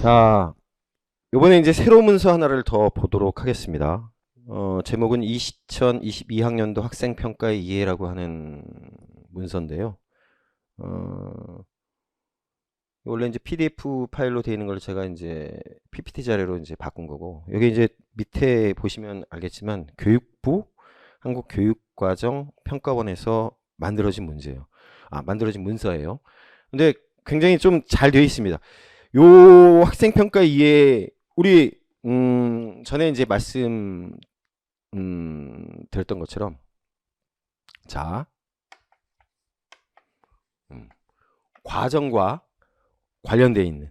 자, 이번에 이제 새로운 문서 하나를 더 보도록 하겠습니다. 제목은 2022학년도 학생평가의 이해라고 하는 문서인데요. 원래 이제 PDF 파일로 되어 있는 걸 제가 이제 PPT 자료로 이제 바꾼 거고, 여기 이제 밑에 보시면 알겠지만 교육부 한국교육과정평가원에서 만들어진 문제예요. 만들어진 문서예요. 근데 굉장히 좀 잘 되어 있습니다. 요 학생평가 이해 우리 전에 이제 말씀 드렸던 것처럼 자 과정과 관련되어 있는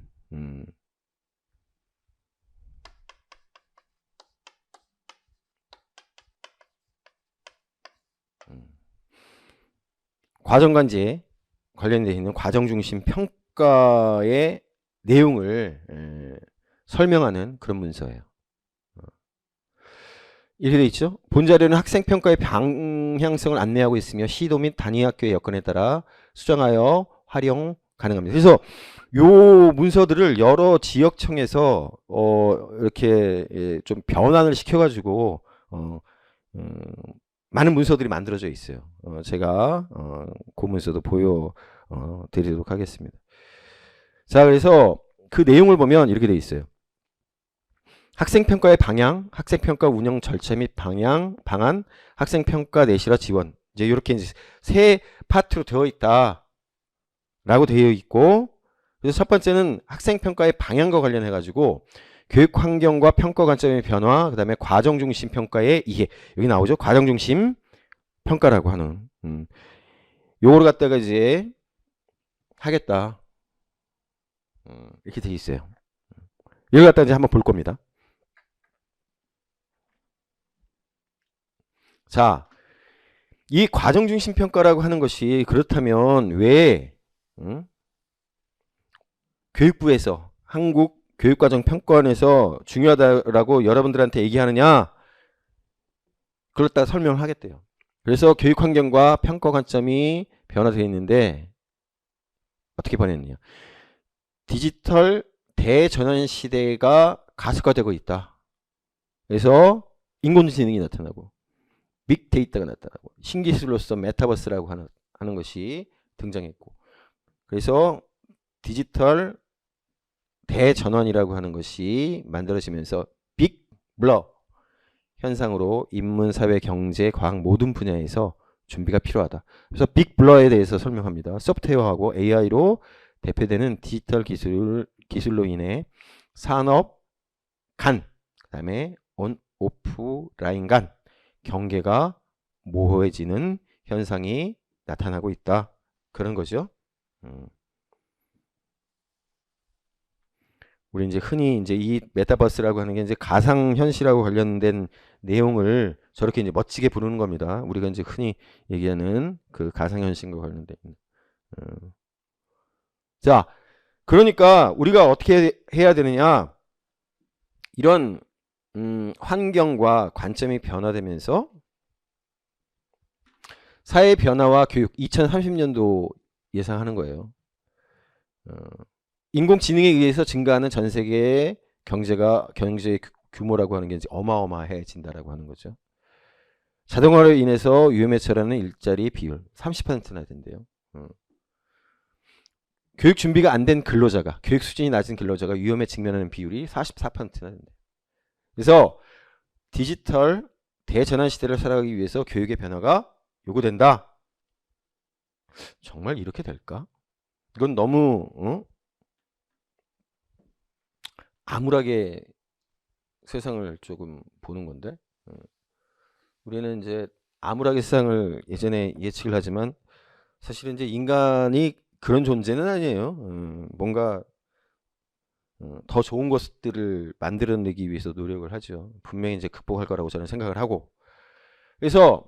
과정과 이제 관련되어 있는 과정 중심 평가의 내용을 설명하는 그런 문서예요. 이렇게 되어 있죠. 본 자료는 학생평가의 방향성을 안내하고 있으며 시도 및 단위 학교의 여건에 따라 수정하여 활용 가능합니다. 그래서 요 문서들을 여러 지역청에서 이렇게 좀 변환을 시켜가지고 많은 문서들이 만들어져 있어요. 제가 그 문서도 보여 드리도록 하겠습니다. 자, 그래서 그 내용을 보면 이렇게 되어 있어요. 학생평가의 방향, 학생평가 운영 절차 및 방향, 방안, 학생평가 내실화 지원. 이제 이렇게 이제 세 파트로 되어 있다. 라고 되어 있고, 그래서 첫 번째는 학생평가의 방향과 관련해 가지고 교육 환경과 평가 관점의 변화, 그 다음에 과정 중심 평가의 이해. 여기 나오죠. 과정 중심 평가라고 하는. 요거를 갖다가 이제 하겠다. 이렇게 되어 있어요. 여기 갖다 이제 한번 볼 겁니다. 자, 이 과정 중심 평가라고 하는 것이 그렇다면 왜 교육부에서 한국교육과정평가원에서 중요하다라고 여러분들한테 얘기하느냐? 그렇다 설명을 하겠대요. 그래서 교육환경과 평가 관점이 변화되어 있는데 어떻게 변했느냐? 디지털 대전환 시대가 가속화되고 있다. 그래서 인공지능이 나타나고 빅데이터가 나타나고 신기술로서 메타버스라고 하는 것이 등장했고, 그래서 디지털 대전환이라고 하는 것이 만들어지면서 빅블러 현상으로 인문, 사회, 경제, 과학 모든 분야에서 준비가 필요하다. 그래서 빅블러에 대해서 설명합니다. 소프트웨어하고 AI로 대표되는 디지털 기술로 인해 산업 간, 그 다음에 온, 오프 라인 간 경계가 모호해지는 현상이 나타나고 있다. 그런 거죠. 우리 이제 흔히 이제 이 메타버스라고 하는 게 이제 가상 현실하고 관련된 내용을 저렇게 이제 멋지게 부르는 겁니다. 우리가 이제 흔히 얘기하는 그 가상 현실과 관련된. 자, 그러니까 우리가 어떻게 해야 되느냐? 이런 환경과 관점이 변화되면서 사회 변화와 교육 2030년도 예상하는 거예요. 인공지능에 의해서 증가하는 전 세계의 경제의 규모라고 하는 게 이제 어마어마해진다라고 하는 거죠. 자동화로 인해서 위험에 처하는 일자리 비율 30%나 된대요. 교육 준비가 안 된 근로자가, 교육 수준이 낮은 근로자가 위험에 직면하는 비율이 44%나 된대요. 그래서 디지털 대전환 시대를 살아가기 위해서 교육의 변화가 요구된다. 정말 이렇게 될까? 이건 너무 암울하게 세상을 조금 보는 건데, 우리는 이제 암울하게 세상을 예전에 예측을 하지만 사실은 이제 인간이 그런 존재는 아니에요. 뭔가 더 좋은 것들을 만들어내기 위해서 노력을 하죠. 분명히 이제 극복할 거라고 저는 생각을 하고, 그래서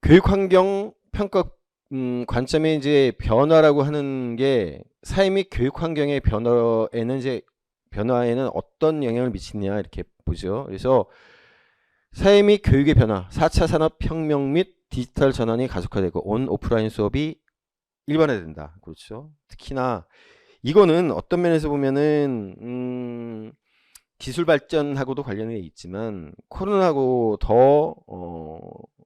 교육환경 평가 관점의 이제 변화라고 하는 게 사회 및 교육환경의 변화에는 어떤 영향을 미치느냐 이렇게 보죠. 그래서 사회 및 교육의 변화, 4차 산업혁명 및 디지털 전환이 가속화되고 온 오프라인 수업이 일반화된다. 그렇죠. 특히나 이거는 어떤 면에서 보면은 기술 발전하고도 관련이 있지만 코로나하고 더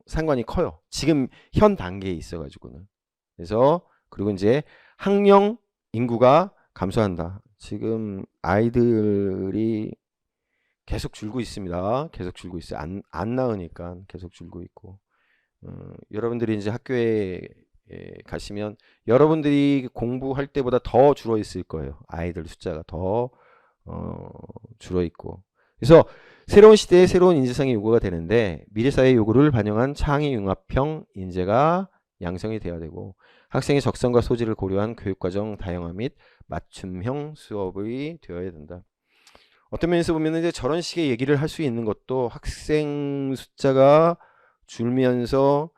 상관이 커요. 지금 현 단계에 있어가지고는. 그래서 그리고 이제 학령 인구가 감소한다. 지금 아이들이 계속 줄고 있습니다. 계속 줄고 있어요. 안 낳으니까 계속 줄고 있고. 여러분들이 이제 학교에 가시면 여러분들이 공부할 때보다 더 줄어 있을 거예요. 아이들 숫자가 더 줄어 있고. 그래서 새로운 시대에 새로운 인재상의 요구가 되는데 미래 사회의 요구를 반영한 창의 융합형 인재가 양성이 되어야 되고 학생의 적성과 소질을 고려한 교육과정 다양화 및 맞춤형 수업이 되어야 된다. 어떤 면에서 보면 이제 저런 식의 얘기를 할 수 있는 것도 학생 숫자가 줄면서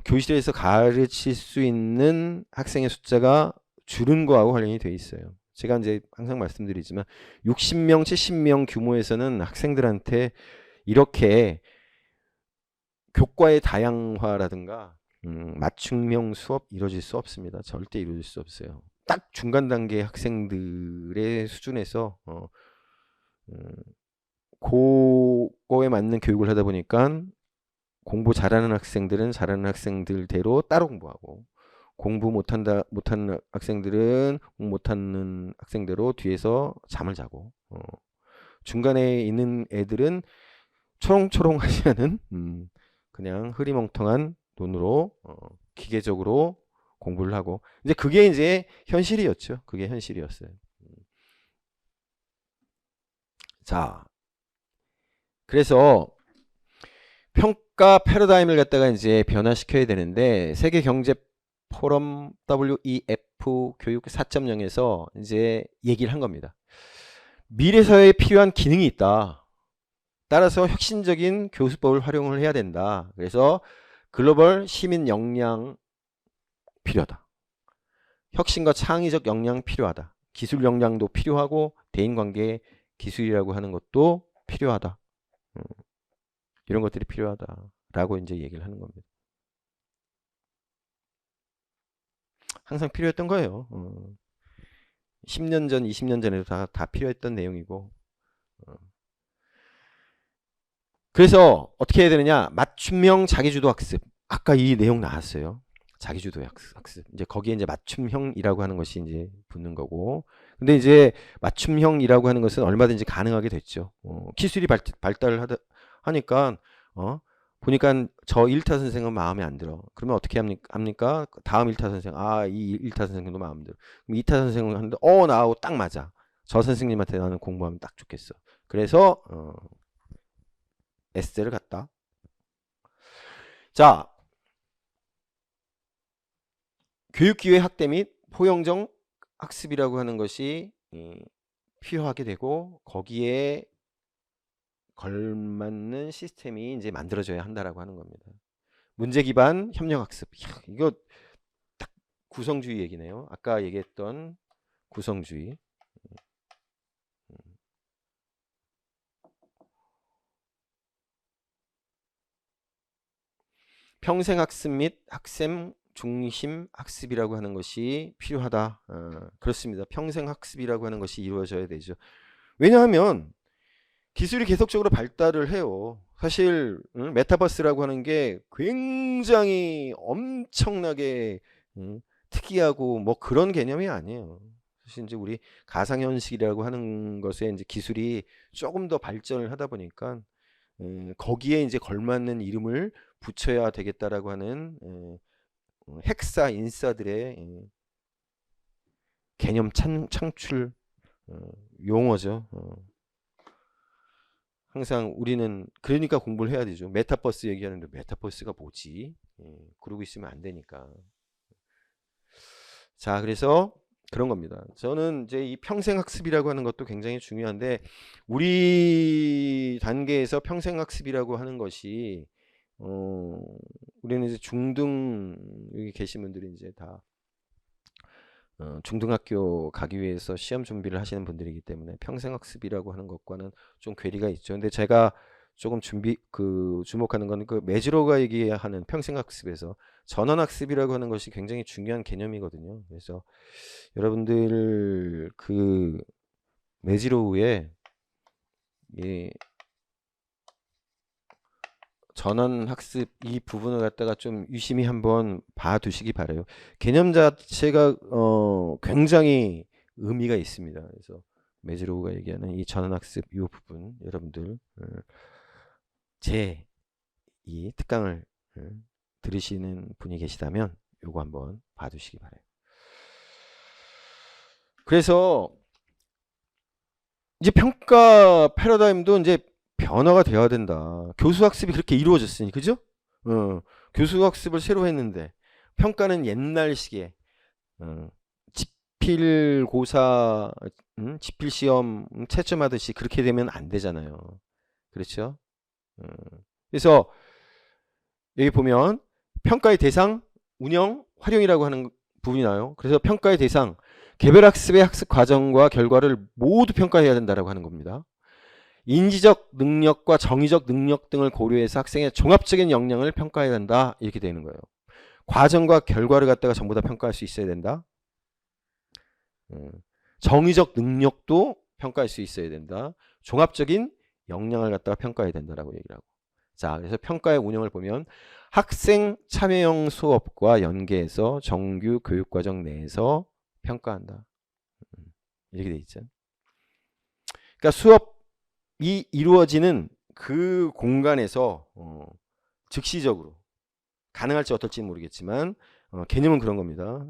교실에서 가르칠 수 있는 학생의 숫자가 줄은 거하고 관련이 돼 있어요. 제가 이제 항상 말씀드리지만 60명, 70명 규모에서는 학생들한테 이렇게 교과의 다양화라든가 맞춤형 수업 이루어질 수 없습니다. 절대 이루어질 수 없어요. 딱 중간 단계 학생들의 수준에서 그거에 맞는 교육을 하다 보니까 공부 잘하는 학생들은 잘하는 학생들대로 따로 공부하고 공부 못하는 학생들은 못하는 학생대로 뒤에서 잠을 자고 중간에 있는 애들은 초롱초롱하지 않은 그냥 흐리멍텅한 눈으로 기계적으로 공부를 하고 이제 그게 이제 현실이었죠. 그게 현실이었어요. 자, 그래서 평가 패러다임을 갖다가 이제 변화시켜야 되는데 세계 경제 포럼 WEF 교육 4.0에서 이제 얘기를 한 겁니다. 미래 사회에 필요한 기능이 있다. 따라서 혁신적인 교수법을 활용을 해야 된다. 그래서 글로벌 시민 역량 필요하다. 혁신과 창의적 역량 필요하다. 기술 역량도 필요하고 대인관계 기술이라고 하는 것도 필요하다. 이런 것들이 필요하다라고 이제 얘기를 하는 겁니다. 항상 필요했던 거예요. 10년 전, 20년 전에도 다 필요했던 내용이고. 그래서 어떻게 해야 되느냐? 맞춤형 자기주도 학습. 아까 이 내용 나왔어요. 자기주도 학습. 이제 거기에 이제 맞춤형이라고 하는 것이 이제 붙는 거고. 근데 이제 맞춤형이라고 하는 것은 얼마든지 가능하게 됐죠. 기술이 발달을 하니까 보니까 저 1타 선생은 마음에 안 들어. 그러면 어떻게 합니까? 다음 1타 선생, 이 1타 선생도 마음에 들어. 그럼 2타 선생을 하는데, 나하고 딱 맞아. 저 선생님한테 나는 공부하면 딱 좋겠어. 그래서, 에세이를 갔다. 자, 교육기회 확대 및 포용적 학습이라고 하는 것이 필요하게 되고, 거기에 걸맞는 시스템이 이제 만들어져야 한다라고 하는 겁니다. 문제 기반 협력 학습. 이거 딱 구성주의 얘기네요. 아까 얘기했던 구성주의. 평생 학습 및 학생 중심 학습이라고 하는 것이 필요하다. 그렇습니다. 평생 학습이라고 하는 것이 이루어져야 되죠. 왜냐하면 기술이 계속적으로 발달을 해요. 사실 메타버스라고 하는 게 굉장히 엄청나게 특이하고 뭐 그런 개념이 아니에요. 사실 이제 우리 가상현실이라고 하는 것에 이제 기술이 조금 더 발전을 하다 보니까 거기에 이제 걸맞는 이름을 붙여야 되겠다라고 하는 핵사 인싸들의 개념 창출 용어죠. 항상 우리는 그러니까 공부를 해야 되죠. 메타버스 얘기하는데 메타버스가 뭐지? 그러고 있으면 안 되니까. 자, 그래서 그런 겁니다. 저는 이제 이 평생학습이라고 하는 것도 굉장히 중요한데 우리 단계에서 평생학습이라고 하는 것이 우리는 이제 중등 여기 계신 분들이 이제 다 중등학교 가기 위해서 시험 준비를 하시는 분들이기 때문에 평생학습이라고 하는 것과는 좀 괴리가 있죠. 근데 제가 조금 주목하는 건 그 메즈로우가 얘기하는 평생학습에서 전원학습이라고 하는 것이 굉장히 중요한 개념이거든요. 그래서 여러분들 그 메즈로우의 이 전원학습 이 부분을 갖다가 좀 유심히 한번 봐두시기 바라요. 개념 자체가 굉장히 의미가 있습니다. 그래서 메즈로우가 얘기하는 이 전원학습 이 부분 여러분들 제 이 특강을 들으시는 분이 계시다면 요거 한번 봐두시기 바라요. 그래서 이제 평가 패러다임도 이제 변화가 되어야 된다. 교수학습이 그렇게 이루어졌으니, 그죠? 교수학습을 새로 했는데 평가는 옛날식의 지필고사, 지필시험 채점하듯이 그렇게 되면 안 되잖아요. 그렇죠? 그래서 여기 보면 평가의 대상, 운영, 활용이라고 하는 부분이 나와요. 그래서 평가의 대상, 개별학습의 학습 과정과 결과를 모두 평가해야 된다라고 하는 겁니다. 인지적 능력과 정의적 능력 등을 고려해서 학생의 종합적인 역량을 평가해야 한다. 이렇게 되는 거예요. 과정과 결과를 갖다가 전부 다 평가할 수 있어야 된다. 정의적 능력도 평가할 수 있어야 된다. 종합적인 역량을 갖다가 평가해야 된다라고 얘기를 하고. 자, 그래서 평가의 운영을 보면 학생 참여형 수업과 연계해서 정규 교육과정 내에서 평가한다. 이렇게 돼 있죠. 그러니까 수업이 이루어지는 그 공간에서 즉시적으로 가능할지 어떨지는 모르겠지만 개념은 그런 겁니다.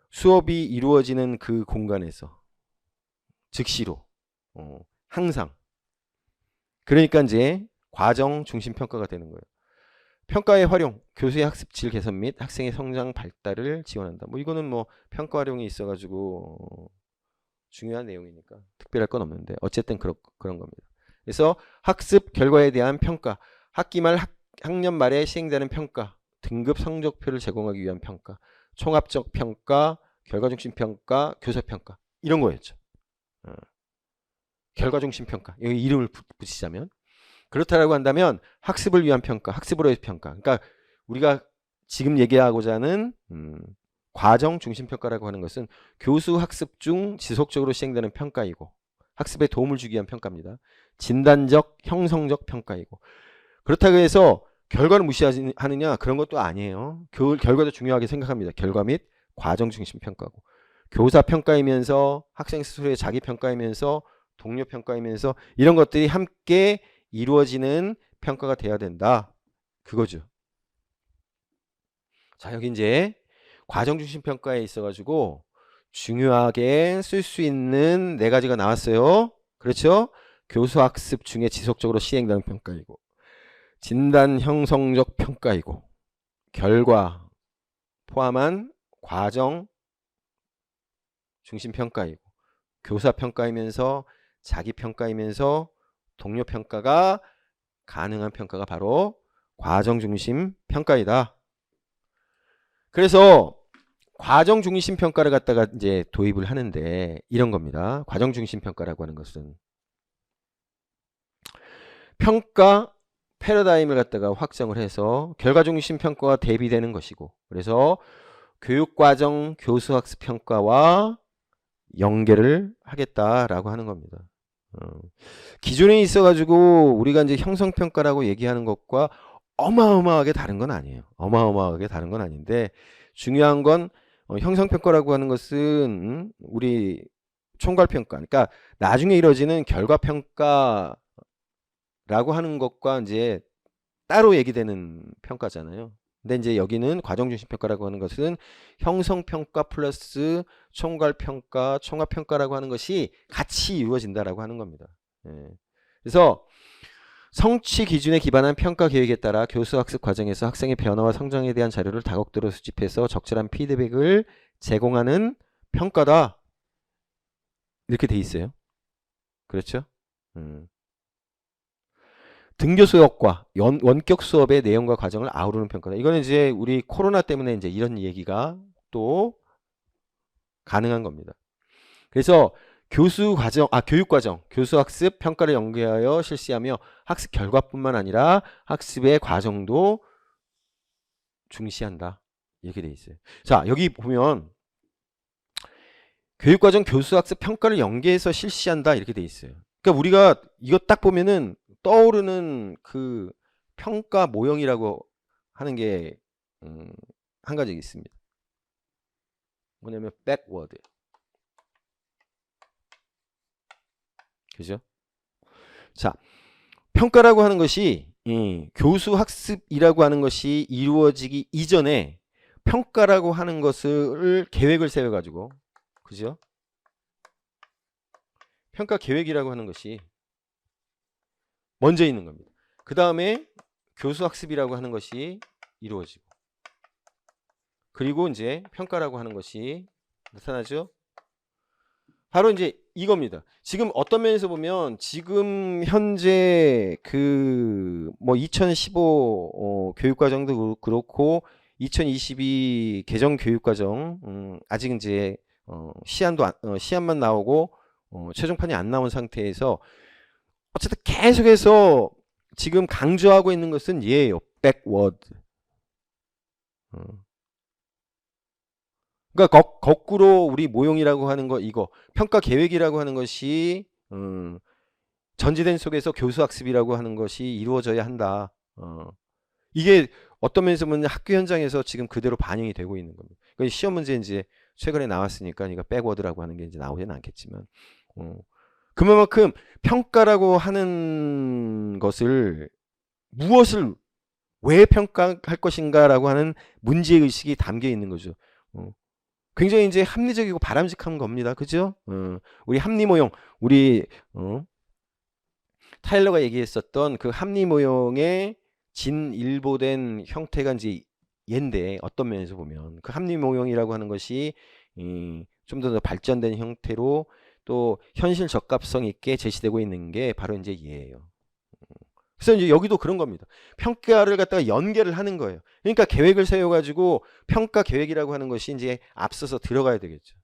수업이 이루어지는 그 공간에서 즉시로 항상 그러니까 이제 과정 중심 평가가 되는 거예요. 평가의 활용, 교수의 학습 질 개선 및 학생의 성장 발달을 지원한다. 뭐 이거는 뭐 평가 활용이 있어가지고 중요한 내용이니까 특별할 건 없는데 어쨌든 그런 겁니다. 그래서 학습 결과에 대한 평가, 학기 말 학년 말에 시행되는 평가, 등급 성적표를 제공하기 위한 평가, 총합적 평가, 결과 중심 평가, 교사 평가 이런 거였죠. 결과 중심 평가 여기 이름을 붙이자면 그렇다라고 한다면 학습을 위한 평가, 학습으로의 평가. 그러니까 우리가 지금 얘기하고자 하는 과정 중심 평가라고 하는 것은 교수 학습 중 지속적으로 시행되는 평가이고 학습에 도움을 주기 위한 평가입니다. 진단적, 형성적 평가이고 그렇다고 해서 결과를 무시하느냐 그런 것도 아니에요. 결과도 중요하게 생각합니다. 결과 및 과정 중심 평가고 교사 평가이면서 학생 스스로의 자기 평가이면서 동료 평가이면서 이런 것들이 함께 이루어지는 평가가 돼야 된다. 그거죠. 자, 여기 이제 과정 중심 평가에 있어가지고 중요하게 쓸 수 있는 4가지가 나왔어요. 그렇죠? 교수 학습 중에 지속적으로 시행되는 평가이고 진단 형성적 평가이고 결과 포함한 과정 중심 평가이고 교사 평가이면서 자기 평가이면서 동료 평가가 가능한 평가가 바로 과정 중심 평가이다. 그래서 과정 중심 평가를 갖다가 이제 도입을 하는데 이런 겁니다. 과정 중심 평가라고 하는 것은 평가 패러다임을 갖다가 확정을 해서 결과 중심 평가가 대비되는 것이고 그래서 교육과정 교수학습 평가와 연계를 하겠다라고 하는 겁니다. 기존에 있어가지고 우리가 이제 형성평가라고 얘기하는 것과 어마어마하게 다른 건 아니에요. 어마어마하게 다른 건 아닌데 중요한 건 형성평가라고 하는 것은 우리 총괄평가 그러니까 나중에 이루어지는 결과평가라고 하는 것과 이제 따로 얘기되는 평가잖아요. 근데 이제 여기는 과정중심평가라고 하는 것은 형성평가 플러스 총괄평가, 총합평가라고 하는 것이 같이 이루어진다라고 하는 겁니다. 예. 그래서 성취 기준에 기반한 평가 계획에 따라 교수 학습 과정에서 학생의 변화와 성장에 대한 자료를 다각도로 수집해서 적절한 피드백을 제공하는 평가다. 이렇게 돼 있어요. 그렇죠? 등교 수업과 원격 수업의 내용과 과정을 아우르는 평가다. 이거는 이제 우리 코로나 때문에 이제 이런 얘기가 또 가능한 겁니다. 그래서 교육과정, 교수학습, 평가를 연계하여 실시하며 학습 결과뿐만 아니라 학습의 과정도 중시한다. 이렇게 돼 있어요. 자, 여기 보면 교육과정, 교수학습, 평가를 연계해서 실시한다. 이렇게 돼 있어요. 그러니까 우리가 이거 딱 보면은 떠오르는 그 평가 모형이라고 하는 게 한 가지 있습니다. 뭐냐면 backward. 그죠? 자, 평가라고 하는 것이 교수 학습이라고 하는 것이 이루어지기 이전에 평가라고 하는 것을 계획을 세워 가지고, 그죠? 평가 계획이라고 하는 것이 먼저 있는 겁니다. 그 다음에 교수 학습이라고 하는 것이 이루어지고, 그리고 이제 평가라고 하는 것이 나타나죠. 바로 이제 이겁니다. 지금 어떤 면에서 보면 지금 현재 그 뭐 2015 교육과정도 그렇고 2022 개정 교육과정 아직 이제 시안만 나오고 최종판이 안 나온 상태에서 어쨌든 계속해서 지금 강조하고 있는 것은 얘예요. backward. 그러니까 거꾸로 우리 모형이라고 하는 거, 이거 평가 계획이라고 하는 것이 전제된 속에서 교수학습이라고 하는 것이 이루어져야 한다. 이게 어떤 면에서 보면 학교 현장에서 지금 그대로 반영이 되고 있는 겁니다. 그러니까 시험 문제 이제 최근에 나왔으니까 이거 백워드라고 하는 게 이제 나오지는 않겠지만, 그만큼 평가라고 하는 것을 무엇을 왜 평가할 것인가라고 하는 문제 의식이 담겨 있는 거죠. 굉장히 이제 합리적이고 바람직한 겁니다. 그죠? 우리 합리 모형, 우리 타일러가 얘기했었던 그 합리 모형의 진일보된 형태가 이제 얘인데, 어떤 면에서 보면 그 합리 모형이라고 하는 것이 좀 더 발전된 형태로 또 현실 적합성 있게 제시되고 있는 게 바로 이제 얘예요. 그래서 이제 여기도 그런 겁니다. 평가를 갖다가 연계를 하는 거예요. 그러니까 계획을 세워가지고 평가 계획이라고 하는 것이 이제 앞서서 들어가야 되겠죠.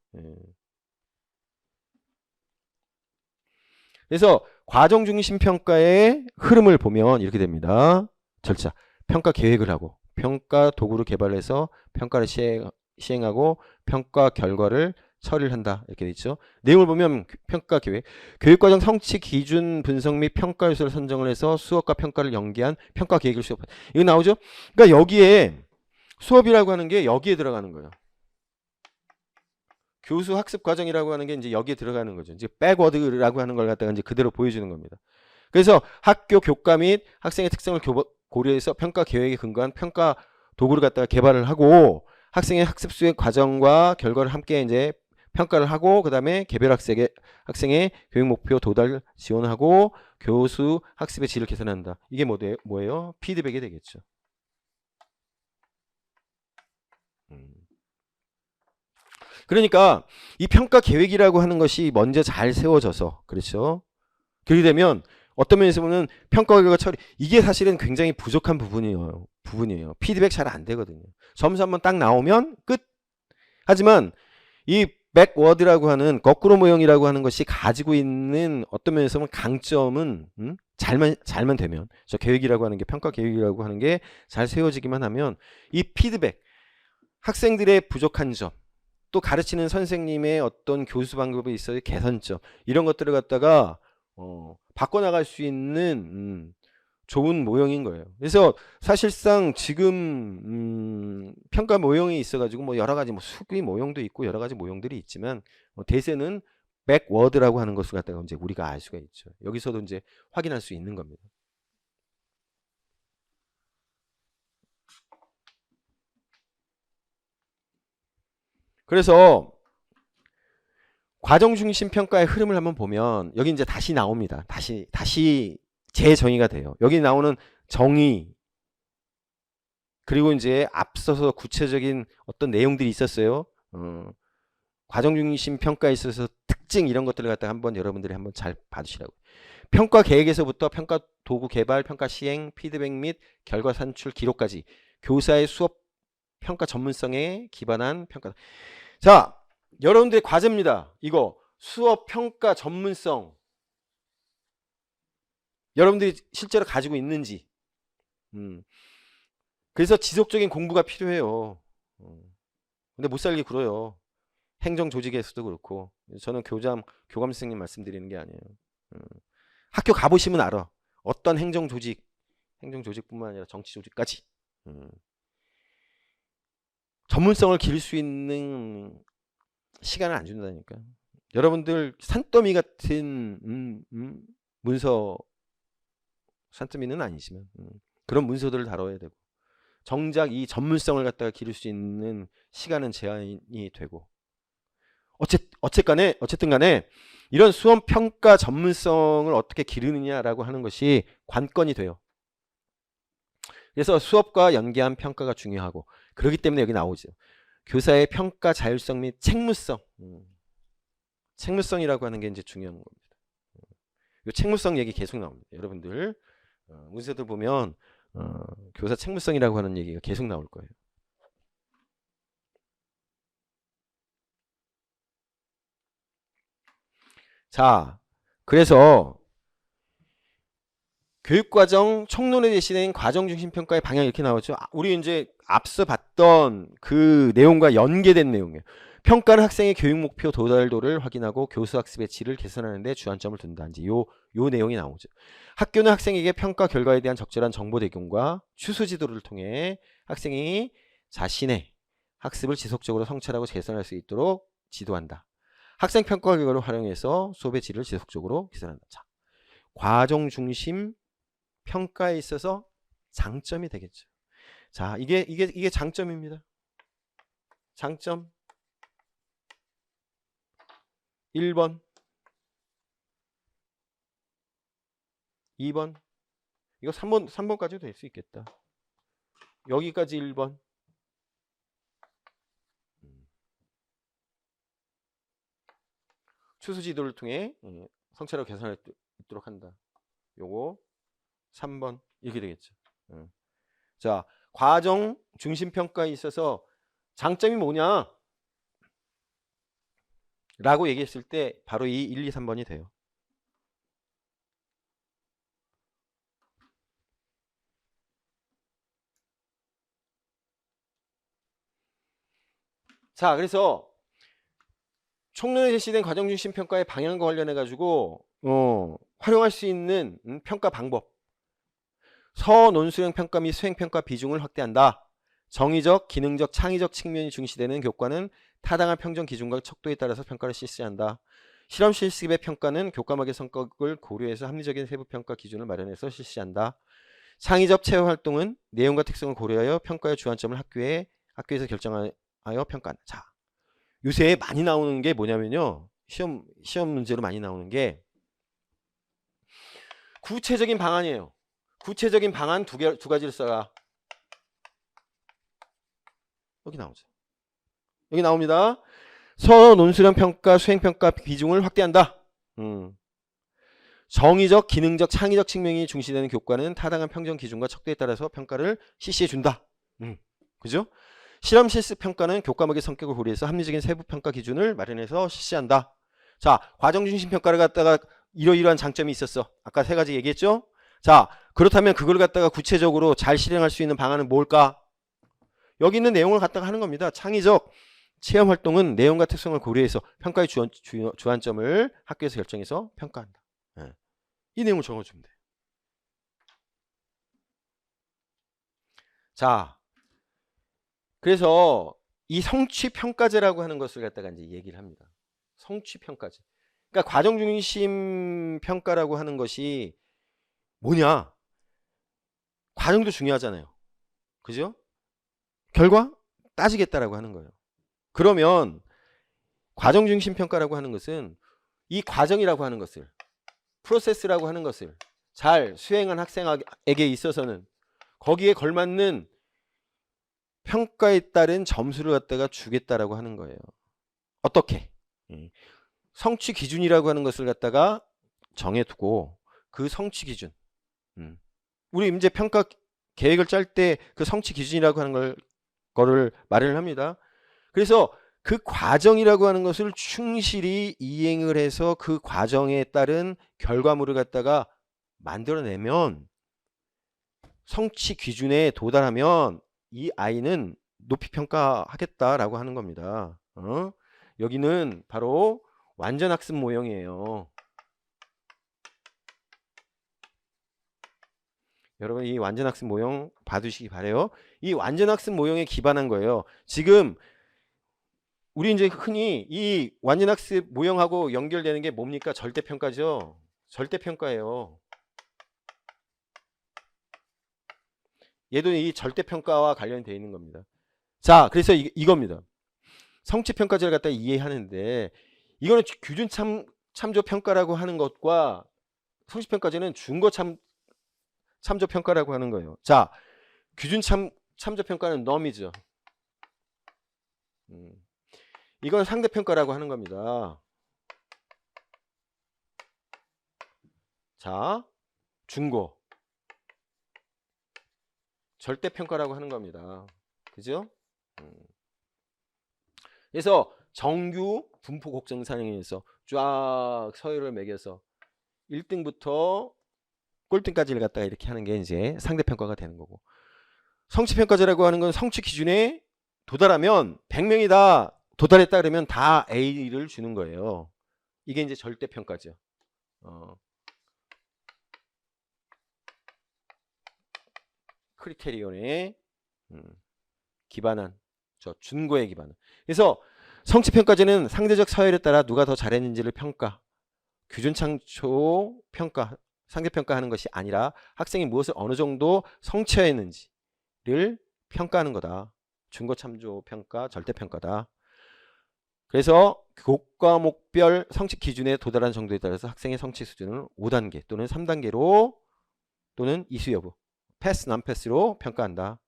그래서 과정 중심 평가의 흐름을 보면 이렇게 됩니다. 절차. 평가 계획을 하고, 평가 도구를 개발해서 평가를 시행하고, 평가 결과를 처리를 한다. 이렇게 돼 있죠. 내용을 보면 평가 계획, 교육과정 성취 기준 분석 및 평가 요소를 선정을 해서 수업과 평가를 연계한 평가 계획을 수업한다. 이거 나오죠? 그러니까 여기에 수업이라고 하는 게 여기에 들어가는 거예요. 교수 학습 과정이라고 하는 게 이제 여기에 들어가는 거죠. 이제 백워드라고 하는 걸 갖다가 이제 그대로 보여주는 겁니다. 그래서 학교 교과 및 학생의 특성을 고려해서 평가 계획에 근거한 평가 도구를 갖다가 개발을 하고, 학생의 학습 수행 과정과 결과를 함께 이제 평가를 하고, 그 다음에 개별 학생의 교육 목표 도달 지원하고 교수 학습의 질을 개선한다. 이게 뭐예요? 피드백이 되겠죠. 그러니까 이 평가 계획이라고 하는 것이 먼저 잘 세워져서, 그렇죠? 그렇게 되면 어떤 면에서 보면 평가 결과 처리, 이게 사실은 굉장히 부족한 부분이에요. 피드백 잘 안 되거든요. 점수 한번 딱 나오면 끝. 하지만 이 백워드라고 하는 거꾸로 모형이라고 하는 것이 가지고 있는 어떤 면에서 보면 강점은 잘만 되면, 저 계획이라고 하는 게, 평가 계획이라고 하는 게 잘 세워지기만 하면 이 피드백, 학생들의 부족한 점, 또 가르치는 선생님의 어떤 교수 방법에 있어서 개선점, 이런 것들을 갖다가 바꿔나갈 수 있는 좋은 모형인 거예요. 그래서 사실상 지금 평가 모형이 있어가지고 뭐 여러 가지 뭐 수기 모형도 있고 여러 가지 모형들이 있지만, 대세는 백워드라고 하는 것을 갖다가 이제 우리가 알 수가 있죠. 여기서도 이제 확인할 수 있는 겁니다. 그래서 과정 중심 평가의 흐름을 한번 보면 여기 이제 다시 나옵니다. 다시 재정의가 돼요. 여기 나오는 정의, 그리고 이제 앞서서 구체적인 어떤 내용들이 있었어요. 과정 중심 평가에 있어서 특징, 이런 것들을 갖다가 한번 여러분들이 한번 잘 봐주시라고. 평가 계획에서부터 평가 도구 개발, 평가 시행, 피드백 및 결과 산출, 기록까지 교사의 수업 평가 전문성에 기반한 평가. 자, 여러분들의 과제입니다. 이거 수업 평가 전문성 여러분들이 실제로 가지고 있는지. 그래서 지속적인 공부가 필요해요. 근데 못 살기 굴어요. 행정 조직에서도 그렇고. 저는 교감 선생님 말씀드리는 게 아니에요. 학교 가보시면 알아. 어떤 행정 조직뿐만 아니라 정치 조직까지 전문성을 기를 수 있는 시간을 안 준다니까. 여러분들 산더미 같은 문서, 산더미는 아니지만 그런 문서들을 다뤄야 되고, 정작 이 전문성을 갖다가 기를 수 있는 시간은 제한이 되고, 어쨌든 간에 이런 수험 평가 전문성을 어떻게 기르느냐라고 하는 것이 관건이 돼요. 그래서 수업과 연계한 평가가 중요하고, 그렇기 때문에 여기 나오죠. 교사의 평가 자율성 및 책무성. 책무성이라고 하는 게 이제 중요한 겁니다. 이 책무성 얘기 계속 나옵니다. 여러분들 문서들 보면 교사 책무성이라고 하는 얘기가 계속 나올 거예요. 자, 그래서 교육과정 총론에 제시된 과정중심평가의 방향 이렇게 나오죠. 우리 이제 앞서 봤던 그 내용과 연계된 내용이에요. 평가는 학생의 교육 목표 도달도를 확인하고 교수 학습의 질을 개선하는 데 주안점을 둔다. 이제 요 내용이 나오죠. 학교는 학생에게 평가 결과에 대한 적절한 정보 제공과 추수 지도를 통해 학생이 자신의 학습을 지속적으로 성찰하고 개선할 수 있도록 지도한다. 학생 평가 결과를 활용해서 수업의 질을 지속적으로 개선한다. 자, 과정 중심 평가에 있어서 장점이 되겠죠. 자, 이게 장점입니다. 장점 1번, 2번, 이거 3번까지도 될 수 있겠다. 여기까지 1번. 추수 지도를 통해 성찰하고 개선할 수 있도록 한다. 요거 3번 이렇게 되겠죠. 자, 과정 중심 평가에 있어서 장점이 뭐냐? 라고 얘기했을 때 바로 이 1, 2, 3번이 돼요. 자, 그래서 총론에 제시된 과정중심 평가의 방향과 관련해 가지고 활용할 수 있는 평가 방법. 서논술형 평가 및 수행평가 비중을 확대한다. 정의적, 기능적, 창의적 측면이 중시되는 교과는 타당한 평정 기준과 척도에 따라서 평가를 실시한다. 실험 실습의 평가는 교과목의 성격을 고려해서 합리적인 세부평가 기준을 마련해서 실시한다. 창의적 체험 활동은 내용과 특성을 고려하여 평가의 주안점을 학교에서 결정하여 평가한다. 자, 요새 많이 나오는 게 뭐냐면요. 시험 문제로 많이 나오는 게 구체적인 방안이에요. 구체적인 방안 두 가지를 써라. 여기 나오죠. 여기 나옵니다. 서논술형 평가, 수행평가 비중을 확대한다. 정의적, 기능적, 창의적 측면이 중시되는 교과는 타당한 평정 기준과 척도에 따라서 평가를 실시해준다. 그죠? 실험 실습 평가는 교과목의 성격을 고려해서 합리적인 세부 평가 기준을 마련해서 실시한다. 자, 과정 중심 평가를 갖다가 이러이러한 장점이 있었어. 아까 3가지 얘기했죠? 자, 그렇다면 그걸 갖다가 구체적으로 잘 실행할 수 있는 방안은 뭘까? 여기 있는 내용을 갖다가 하는 겁니다. 창의적 체험 활동은 내용과 특성을 고려해서 평가의 주안점을 학교에서 결정해서 평가한다. 이 내용을 적어주면 돼요. 자, 그래서 이 성취평가제라고 하는 것을 갖다가 이제 얘기를 합니다. 성취평가제. 그러니까 과정중심 평가라고 하는 것이 뭐냐? 과정도 중요하잖아요. 그죠? 결과 따지겠다라고 하는 거예요. 그러면 과정중심 평가라고 하는 것은 이 과정이라고 하는 것을, 프로세스라고 하는 것을 잘 수행한 학생에게 있어서는 거기에 걸맞는 평가에 따른 점수를 갖다가 주겠다라고 하는 거예요. 어떻게? 성취 기준이라고 하는 것을 갖다가 정해두고 그 성취 기준, 우리 이제 평가 계획을 짤 때 그 성취 기준이라고 하는 거를 마련을 합니다. 그래서 그 과정이라고 하는 것을 충실히 이행을 해서 그 과정에 따른 결과물을 갖다가 만들어내면 성취 기준에 도달하면 이 아이는 높이 평가하겠다라고 하는 겁니다. 여기는 바로 완전 학습 모형이에요. 여러분 이 완전 학습 모형 봐두시기 바래요. 이 완전 학습 모형에 기반한 거예요. 지금 우리 이제 흔히 이 완전 학습 모형하고 연결되는 게 뭡니까? 절대평가죠. 절대평가예요. 얘도 이 절대평가와 관련되어 있는 겁니다. 자, 그래서 이겁니다. 성취평가제를 갖다 이해하는데 이거는 규준 참조 평가라고 하는 것과 성취평가제는 준거 참조 평가라고 하는 거예요. 자, 규준 참조 평가는 넘이죠. 이건 상대 평가라고 하는 겁니다. 자, 준거 절대 평가라고 하는 겁니다. 그죠? 그래서 정규 분포 곡정상에서 쫙 서열을 매겨서 1등부터 꼴등까지를 갖다가 이렇게 하는 게 이제 상대평가가 되는 거고, 성취평가제라고 하는 건 성취 기준에 도달하면 100명이 다 도달했다 그러면 다 A를 주는 거예요. 이게 이제 절대평가죠. 크리테리온에 기반한 저 준거에 기반한. 그래서 성취평가제는 상대적 서열에 따라 누가 더 잘했는지를 평가, 규준 참조 평가, 상대평가하는 것이 아니라 학생이 무엇을 어느 정도 성취했는지를 평가하는 거다. 준거 참조 평가, 절대평가다. 그래서 교과목별 성취 기준에 도달한 정도에 따라서 학생의 성취 수준을 5단계 또는 3단계로 또는 이수 여부, 패스, 난패스로 평가한다.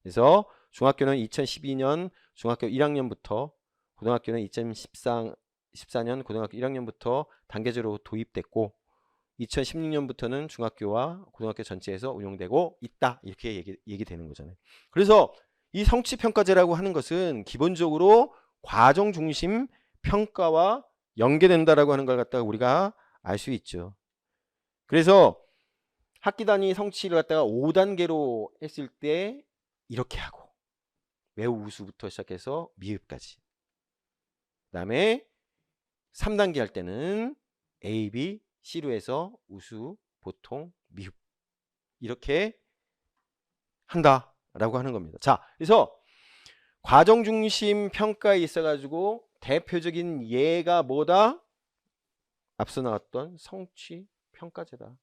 그래서 중학교는 2012년 중학교 1학년부터, 고등학교는 2014년 고등학교 1학년부터 단계제로 도입됐고 2016년부터는 중학교와 고등학교 전체에서 운용되고 있다. 이렇게 얘기되는 거잖아요. 그래서 이 성취평가제라고 하는 것은 기본적으로 과정 중심 평가와 연계된다라고 하는 걸 갖다가 우리가 알 수 있죠. 그래서 학기 단위 성취를 갖다가 5단계로 했을 때 이렇게 하고, 매우 우수부터 시작해서 미흡까지. 그 다음에 3단계 할 때는 A, B, C로 해서 우수, 보통, 미흡 이렇게 한다라고 하는 겁니다. 자, 그래서 과정 중심 평가에 있어 가지고 대표적인 예가 뭐다? 앞서 나왔던 성취 평가제다.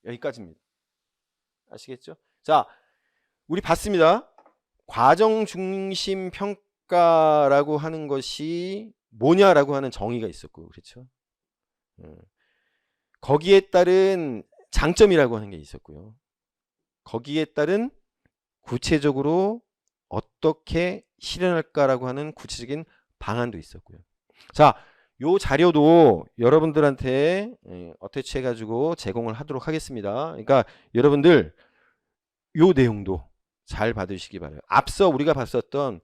여기까지입니다. 아시겠죠? 자, 우리 봤습니다. 과정 중심 평가라고 하는 것이 뭐냐라고 하는 정의가 있었고, 그렇죠? 거기에 따른 장점이라고 하는 게 있었고요. 거기에 따른 구체적으로 어떻게 실현할까라고 하는 구체적인 방안도 있었고요. 자, 요 자료도 여러분들한테 어태치 해가지고 제공을 하도록 하겠습니다. 그러니까 여러분들 요 내용도 잘 받으시기 바라요. 앞서 우리가 봤었던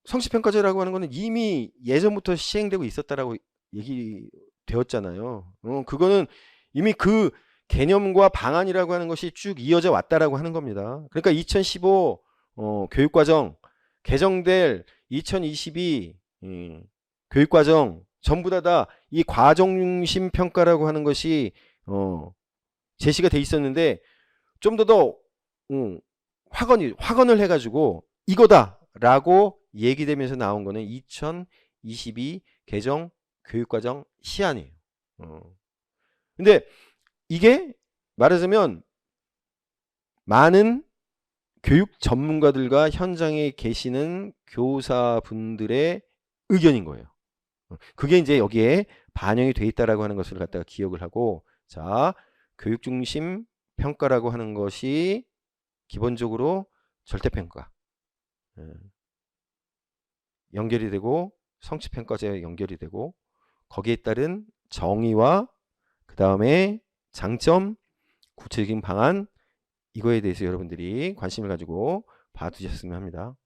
성취평가제라고 하는 거는 이미 예전부터 시행되고 있었다라고 얘기되었잖아요. 그거는 이미 그 개념과 방안이라고 하는 것이 쭉 이어져 왔다라고 하는 겁니다. 그러니까 2015 교육과정 개정될 2022 교육과정 전부 다 이 과정 중심 평가라고 하는 것이 제시가 돼 있었는데 좀 더 확언을 해가지고 이거다라고 얘기되면서 나온 거는 2022 개정 교육과정 시안이에요. 근데 이게 말하자면 많은 교육 전문가들과 현장에 계시는 교사분들의 의견인 거예요. 그게 이제 여기에 반영이 돼 있다라고 하는 것을 갖다가 기억을 하고, 자, 교육 중심 평가라고 하는 것이 기본적으로 절대평가 연결이 되고 성취평가제와 연결이 되고 거기에 따른 정의와 그 다음에 장점, 구체적인 방안, 이거에 대해서 여러분들이 관심을 가지고 봐두셨으면 합니다.